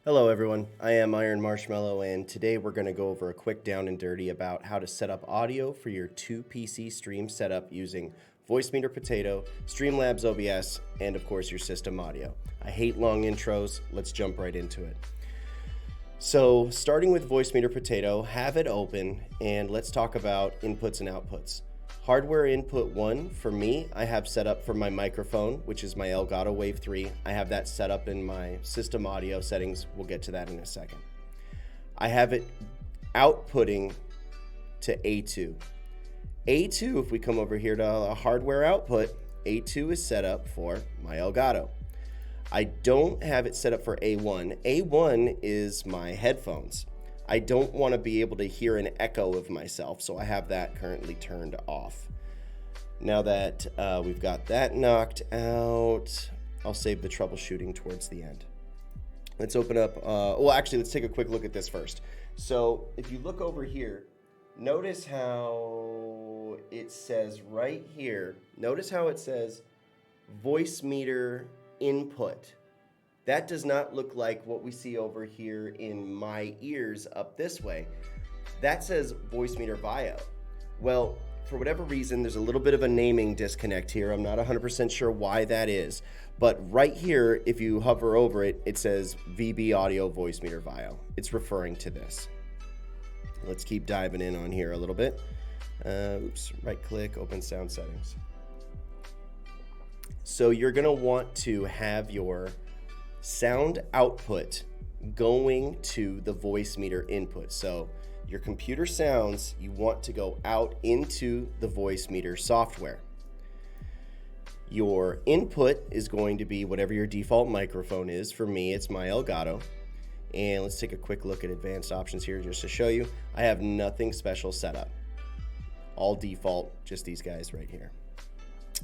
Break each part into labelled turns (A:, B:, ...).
A: Hello everyone, I am Iron Marshmallow and today we're going to go over a quick down and dirty about how to set up audio for your 2 PC stream setup using Voicemeeter Potato, Streamlabs OBS, and of course your system audio. I hate long intros, let's jump right into it. So starting with Voicemeeter Potato, have it open and let's talk about inputs and outputs. Hardware input 1, for me, I have set up for my microphone, which is my Gato Wave 3. I have that set up in my system audio settings. We'll get to that in a second. I have it outputting to A2. A2, if we come over here to a hardware output, A2 is set up for my Gato. I don't have it set up for A1. A1 is my headphones. I don't want to be able to hear an echo of myself, so I have that currently turned off. Now that we've got that knocked out, I'll save the troubleshooting towards the end. Let's open up, well actually let's take a quick look at this first. So if you look over here, notice how it says right here, notice how it says Voicemeeter input. That does not look like what we see over here in my ears up this way. That says Voicemeeter VIO. Well, for whatever reason, there's a little bit of a naming disconnect here. I'm not 100% sure why that is. But right here, if you hover over it, it says VB Audio Voicemeeter VIO. It's referring to this. Let's keep diving in on here a little bit. Right click, open sound settings. So you're gonna want to have your sound output going to the Voicemeeter input. So your computer sounds, you want to go out into the Voicemeeter software. Your input is going to be whatever your default microphone is. For me, it's my Gato. And let's take a quick look at advanced options here just to show you. I have nothing special set up. All default, just these guys right here.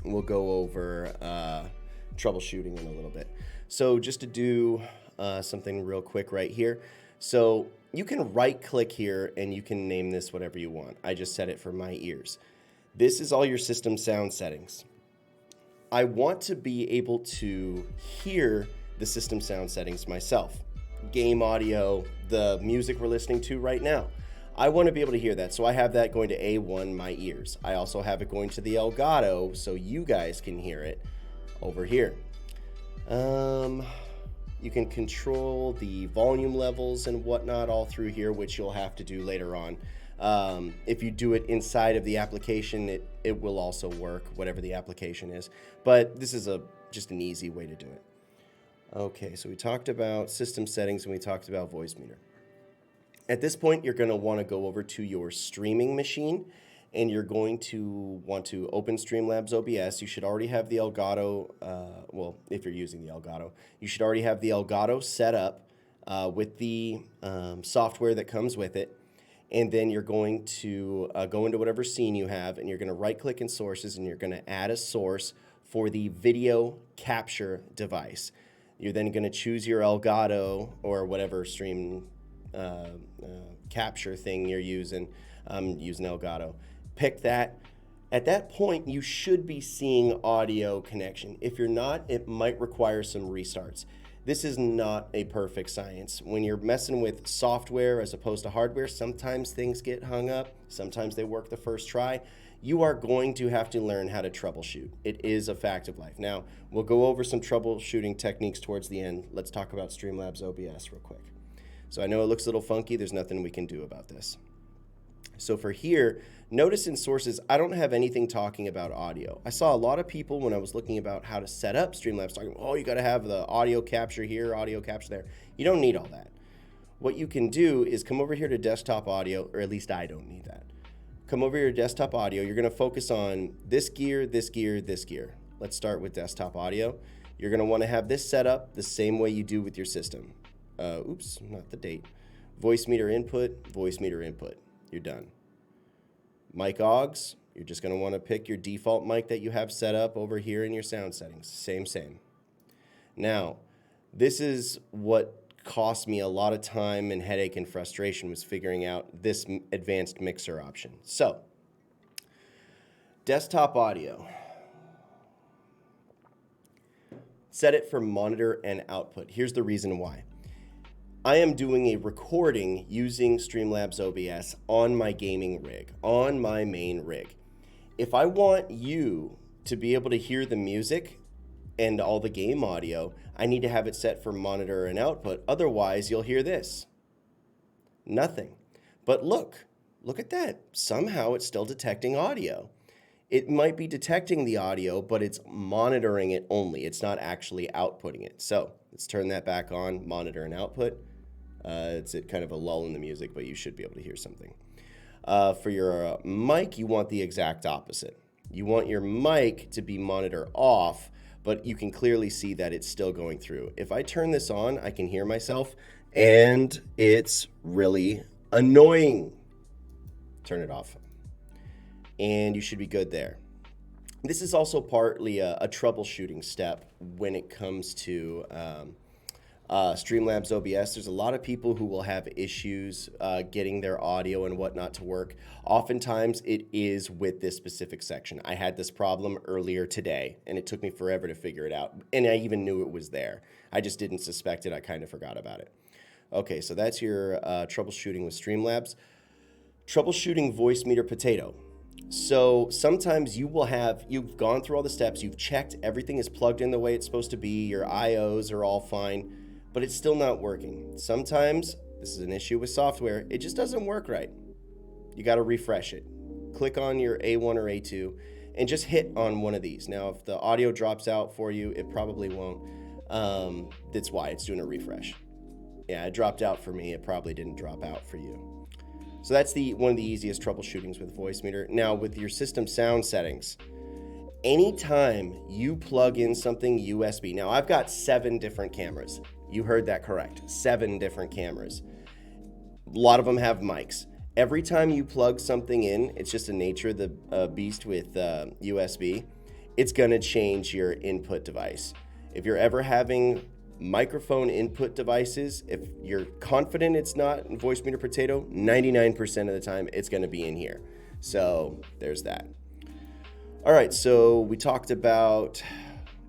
A: We'll go over troubleshooting in a little bit. So just to do something real quick right here. So you can right click here and you can name this whatever you want. I just set it for my ears. This is all your system sound settings. I want to be able to hear the system sound settings myself. Game audio, the music we're listening to right now. I want to be able to hear that, so I have that going to A1, my ears. I also have it going to the Gato, so you guys can hear it over here. You can control the volume levels and whatnot all through here, which you'll have to do later on. If you do it inside of the application, it will also work, whatever the application is. But this is just an easy way to do it. Okay, so we talked about system settings and we talked about Voicemeeter. At this point, you're going to want to go over to your streaming machine and you're going to want to open Streamlabs OBS. You should already have the Gato, well, if you're using the Gato, you should already have the Gato set up with the software that comes with it. And then you're going to go into whatever scene you have and you're going to right click in sources and you're going to add a source for the video capture device. You're then going to choose your Gato or whatever stream capture thing you're using. I'm using Gato. Pick that. At that point, you should be seeing audio connection. If you're not, it might require some restarts. This is not a perfect science. When you're messing with software as opposed to hardware, sometimes things get hung up. Sometimes they work the first try. You are going to have to learn how to troubleshoot. It is a fact of life. Now, we'll go over some troubleshooting techniques towards the end. Let's talk about Streamlabs OBS real quick. So I know it looks a little funky. There's nothing we can do about this. So for here, notice in sources, I don't have anything talking about audio. I saw a lot of people when I was looking about how to set up Streamlabs talking, oh, you got to have the audio capture here, audio capture there. You don't need all that. What you can do is come over here to desktop audio, or at least I don't need that. Come over here to desktop audio. You're going to focus on this gear, this gear, this gear. Let's start with desktop audio. You're going to want to have this set up the same way you do with your system. Oops, not the date. Voicemeeter input, Voicemeeter input. You're done. Mic augs, you're just going to want to pick your default mic that you have set up over here in your sound settings. Same. Now, this is what cost me a lot of time and headache and frustration was figuring out this advanced mixer option. So, desktop audio. Set it for monitor and output. Here's the reason why. I am doing a recording using Streamlabs OBS on my gaming rig, on my main rig. If I want you to be able to hear the music and all the game audio, I need to have it set for monitor and output. Otherwise, you'll hear this. Nothing. But look at that. Somehow it's still detecting audio. It might be detecting the audio, but it's monitoring it only. It's not actually outputting it. So let's turn that back on, monitor and output. It's kind of a lull in the music, but you should be able to hear something. For your mic, you want the exact opposite. You want your mic to be monitor off, but you can clearly see that it's still going through. If I turn this on, I can hear myself, and it's really annoying. Turn it off. And you should be good there. This is also partly a troubleshooting step when it comes to Streamlabs OBS. There's a lot of people who will have issues getting their audio and whatnot to work. Oftentimes it is with this specific section. I had this problem earlier today and it took me forever to figure it out. And I even knew it was there. I just didn't suspect it. I kind of forgot about it. Okay, so that's your troubleshooting with Streamlabs. Troubleshooting Voicemeeter Potato. So sometimes you've gone through all the steps, you've checked everything is plugged in the way it's supposed to be, your IOs are all fine, but it's still not working. Sometimes, this is an issue with software, it just doesn't work right. You gotta refresh it. Click on your A1 or A2 and just hit on one of these. Now, if the audio drops out for you, it probably won't. That's why it's doing a refresh. Yeah, it dropped out for me, it probably didn't drop out for you. So that's one of the easiest troubleshootings with Voicemeeter. Now with your system sound settings, anytime you plug in something USB, now I've got 7 different cameras. You heard that correct, 7 different cameras. A lot of them have mics. Every time you plug something in, it's just the nature of the beast with USB, it's gonna change your input device. If you're ever having microphone input devices, if you're confident it's not in Voicemeeter Potato, 99% of the time it's going to be in here. So there's that. All right, so we talked about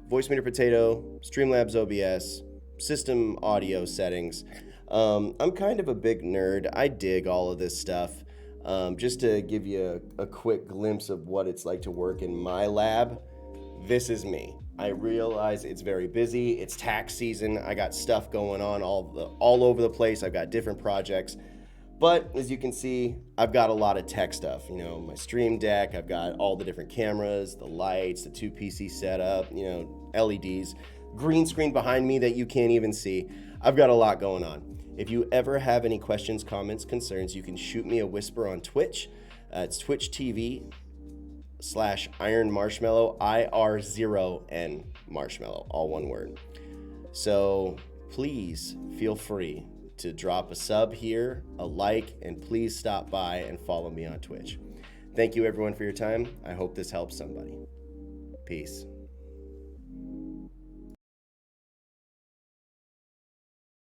A: Voicemeeter Potato, Streamlabs OBS, system audio settings. I'm kind of a big nerd. I dig all of this stuff. Just to give you a quick glimpse of what it's like to work in my lab, this is me. I realize it's very busy. It's tax season. I got stuff going on all over the place. I've got different projects. But as you can see, I've got a lot of tech stuff. You know, my Stream Deck, I've got all the different cameras, the lights, the 2 PC setup, you know, LEDs, green screen behind me that you can't even see. I've got a lot going on. If you ever have any questions, comments, concerns, you can shoot me a whisper on Twitch. It's Twitch TV/Iron Marshmallow, IR0N Marshmallow, all one word. So please feel free to drop a sub here, a like, and please stop by and follow me on Twitch. Thank you everyone for your time. I hope this helps somebody. Peace.